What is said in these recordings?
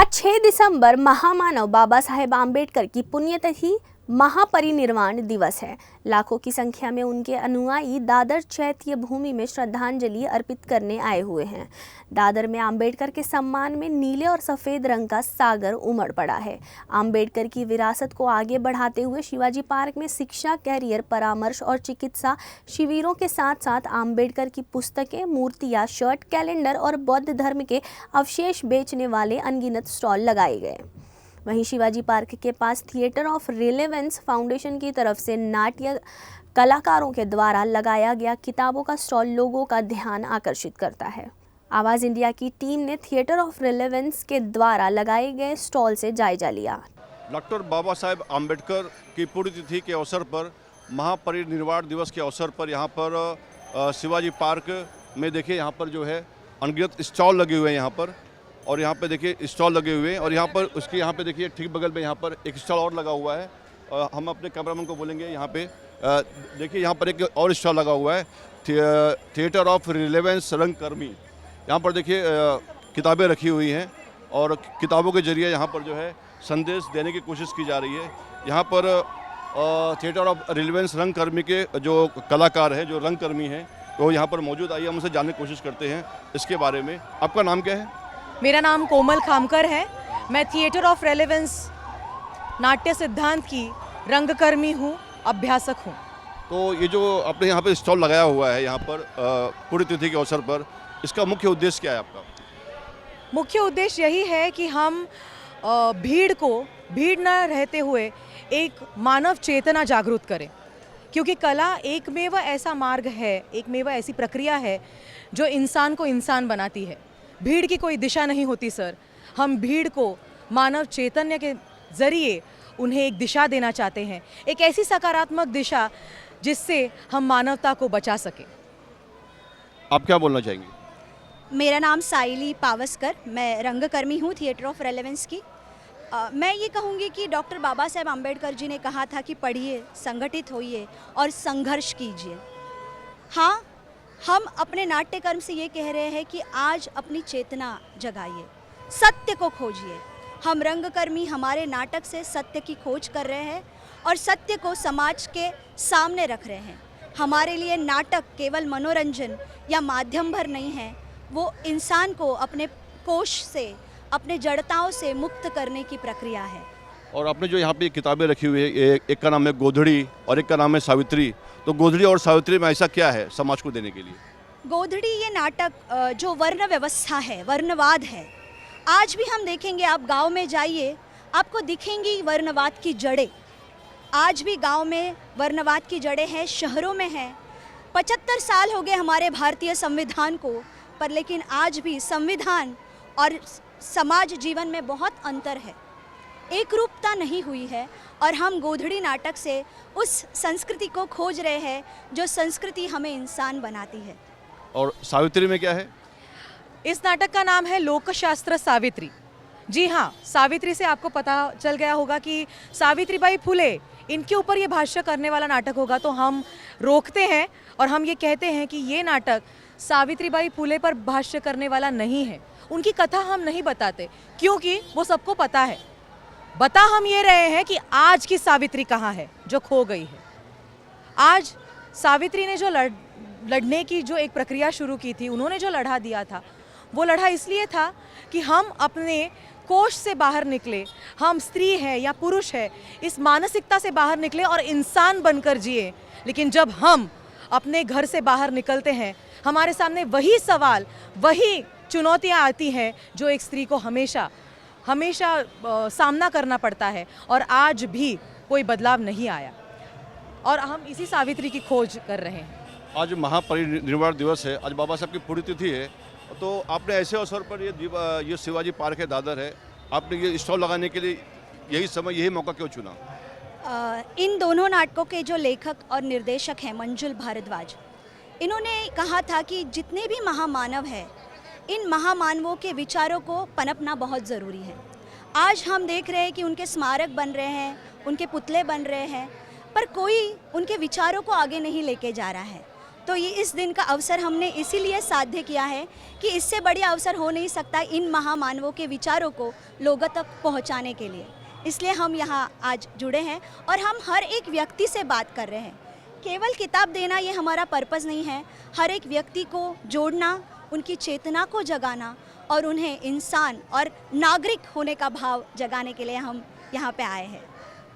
आज 6 दिसंबर महामानव बाबा साहेब आम्बेडकर की पुण्यतिथि महापरिनिर्वाण दिवस है। लाखों की संख्या में उनके अनुयायी दादर चैत्य भूमि में श्रद्धांजलि अर्पित करने आए हुए हैं। दादर में आम्बेडकर के सम्मान में नीले और सफ़ेद रंग का सागर उमड़ पड़ा है। आम्बेडकर की विरासत को आगे बढ़ाते हुए शिवाजी पार्क में शिक्षा, कैरियर, परामर्श और चिकित्सा शिविरों के साथ साथ आम्बेडकर की पुस्तकें, मूर्तियां, शर्ट, कैलेंडर और बौद्ध धर्म के अवशेष बेचने वाले अनगिनत स्टॉल लगाए गए। वहीं शिवाजी पार्क के पास थिएटर ऑफ रिलेवेंस फाउंडेशन की तरफ से नाट्य कलाकारों के द्वारा लगाया गया किताबों का स्टॉल लोगों का ध्यान आकर्षित करता है। आवाज़ इंडिया की टीम ने थिएटर ऑफ रिलेवेंस के द्वारा लगाए गए स्टॉल से जायजा लिया। डॉक्टर बाबा साहेब आम्बेडकर की पुण्यतिथि के अवसर पर, महापरिनिर्वाण दिवस के अवसर पर यहाँ पर शिवाजी पार्क में देखिए, यहाँ पर जो है अनगिनत स्टॉल लगे हुए हैं यहाँ पर, और यहाँ पे देखिए स्टॉल लगे हुए हैं। और यहाँ पर उसके यहाँ पे देखिए ठीक बगल में यहाँ पर एक स्टॉल और लगा हुआ है। हम अपने कैमरामैन को बोलेंगे यहाँ पे देखिए, यहाँ पर एक और स्टॉल लगा हुआ है, थिएटर ऑफ रिलेवेंस रंगकर्मी। यहाँ पर देखिए किताबें रखी हुई हैं और किताबों के जरिए यहाँ पर जो है संदेश देने की कोशिश की जा रही है। यहाँ पर थिएटर ऑफ रिलेवेंस रंगकर्मी के जो कलाकार हैं, जो रंगकर्मी हैं, वो यहाँ पर मौजूद। आइए हम उनसे जानने की कोशिश करते हैं इसके बारे में। आपका नाम क्या है? मेरा नाम कोमल खामकर है। मैं थिएटर ऑफ रेलेवेंस नाट्य सिद्धांत की रंगकर्मी हूँ, अभ्यासक हूँ। तो ये जो आपने यहाँ पे स्टॉल लगाया हुआ है यहाँ पर पुण्यतिथि के अवसर पर, इसका मुख्य उद्देश्य क्या है आपका? मुख्य उद्देश्य यही है कि हम भीड़ न रहते हुए एक मानव चेतना जागरूक करें, क्योंकि कला एकमेव ऐसा मार्ग है, एकमेव ऐसी प्रक्रिया है जो इंसान को इंसान बनाती है। भीड़ की कोई दिशा नहीं होती सर। हम भीड़ को मानव चैतन्य के ज़रिए उन्हें एक दिशा देना चाहते हैं, एक ऐसी सकारात्मक दिशा जिससे हम मानवता को बचा सकें। आप क्या बोलना चाहेंगे? मेरा नाम साइली पावस्कर, मैं रंगकर्मी हूँ थिएटर ऑफ रेलेवेंस की। मैं ये कहूँगी कि डॉक्टर बाबा साहेब आम्बेडकर जी ने कहा था कि पढ़िए, संगठित होइए और संघर्ष कीजिए। हाँ, हम अपने नाट्यकर्म से ये कह रहे हैं कि आज अपनी चेतना जगाइए, सत्य को खोजिए। हम रंगकर्मी हमारे नाटक से सत्य की खोज कर रहे हैं और सत्य को समाज के सामने रख रहे हैं। हमारे लिए नाटक केवल मनोरंजन या माध्यम भर नहीं है, वो इंसान को अपने कोश से, अपने जड़ताओं से मुक्त करने की प्रक्रिया है। और आपने जो यहाँ पे किताबें रखी हुई है, एक का नाम है गोधड़ी और एक का नाम है सावित्री। तो गोधड़ी और सावित्री में ऐसा क्या है समाज को देने के लिए? गोधड़ी ये नाटक जो वर्ण व्यवस्था है, वर्णवाद है। आज भी हम देखेंगे, आप गांव में जाइए, आपको दिखेंगी वर्णवाद की जड़ें। आज भी गांव में वर्णवाद की जड़ें हैं, शहरों में हैं। 75 साल हो गए हमारे भारतीय संविधान को, पर लेकिन आज भी संविधान और समाज जीवन में बहुत अंतर है, एक रूपता नहीं हुई है। और हम गोधड़ी नाटक से उस संस्कृति को खोज रहे हैं जो संस्कृति हमें इंसान बनाती है। और सावित्री में क्या है? इस नाटक का नाम है लोकशास्त्र सावित्री। जी हाँ, सावित्री से आपको पता चल गया होगा कि सावित्रीबाई फुले, इनके ऊपर ये भाष्य करने वाला नाटक होगा, तो हम रोकते हैं और हम ये कहते हैं कि ये नाटक सावित्रीबाई फुले पर भाष्य करने वाला नहीं है। उनकी कथा हम नहीं बताते क्योंकि वो सबको पता है। बता हम ये रहे हैं कि आज की सावित्री कहाँ है, जो खो गई है। आज सावित्री ने जो लड़ने की जो एक प्रक्रिया शुरू की थी, उन्होंने जो लड़ा दिया था, वो लड़ा इसलिए था कि हम अपने कोश से बाहर निकले, हम स्त्री है या पुरुष है, इस मानसिकता से बाहर निकले और इंसान बनकर जिए। लेकिन जब हम अपने घर से बाहर निकलते हैं, हमारे सामने वही सवाल, वही चुनौतियाँ आती हैं जो एक स्त्री को हमेशा सामना करना पड़ता है। और आज भी कोई बदलाव नहीं आया और हम इसी सावित्री की खोज कर रहे हैं। आज महापरिनिर्वाण दिवस है, आज बाबा साहब की पुण्यतिथि है, तो आपने ऐसे अवसर पर ये शिवाजी पार्क है, दादर है, आपने ये स्टॉल लगाने के लिए यही समय, यही मौका क्यों चुना? इन दोनों नाटकों के जो लेखक और निर्देशक हैं मंजुल भारद्वाज, इन्होंने कहा था कि जितने भी महामानव हैं, इन महामानवों के विचारों को पनपना बहुत ज़रूरी है। आज हम देख रहे हैं कि उनके स्मारक बन रहे हैं, उनके पुतले बन रहे हैं, पर कोई उनके विचारों को आगे नहीं लेके जा रहा है। तो ये इस दिन का अवसर हमने इसीलिए साध्य किया है कि इससे बढ़िया अवसर हो नहीं सकता इन महामानवों के विचारों को लोगों तक पहुंचाने के लिए। इसलिए हम यहाँ आज जुड़े हैं और हम हर एक व्यक्ति से बात कर रहे हैं। केवल किताब देना ये हमारा पर्पज़ नहीं है, हर एक व्यक्ति को जोड़ना, उनकी चेतना को जगाना और उन्हें इंसान और नागरिक होने का भाव जगाने के लिए हम यहाँ पे आए हैं।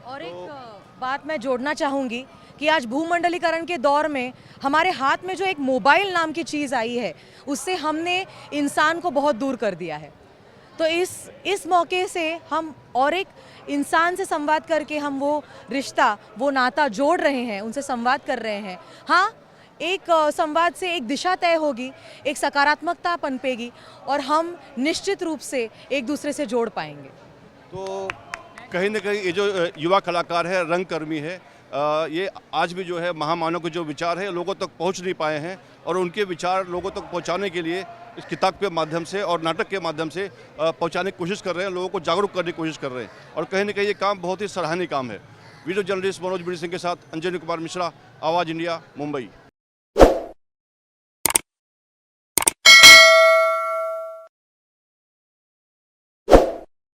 और एक बात मैं जोड़ना चाहूँगी कि आज भूमंडलीकरण के दौर में हमारे हाथ में जो एक मोबाइल नाम की चीज़ आई है, उससे हमने इंसान को बहुत दूर कर दिया है। तो इस मौके से हम और एक इंसान से संवाद करके हम वो रिश्ता, वो नाता जोड़ रहे हैं, उनसे संवाद कर रहे हैं। हाँ, एक संवाद से एक दिशा तय होगी, एक सकारात्मकता पनपेगी और हम निश्चित रूप से एक दूसरे से जोड़ पाएंगे। तो कहीं ना कहीं ये जो युवा कलाकार है, रंगकर्मी है, ये आज भी जो है महामानव के जो विचार है लोगों तक पहुंच नहीं पाए हैं और उनके विचार लोगों तक पहुंचाने के लिए इस किताब के माध्यम से और नाटक के माध्यम से पहुंचाने की कोशिश कर रहे हैं, लोगों को जागरूक करने की कोशिश कर रहे हैं और कहीं ना कहीं ये काम बहुत ही सराहनीय काम है। Video journalist Manoj BD Singh के साथ अंजनी कुमार मिश्रा, आवाज़ इंडिया, मुंबई।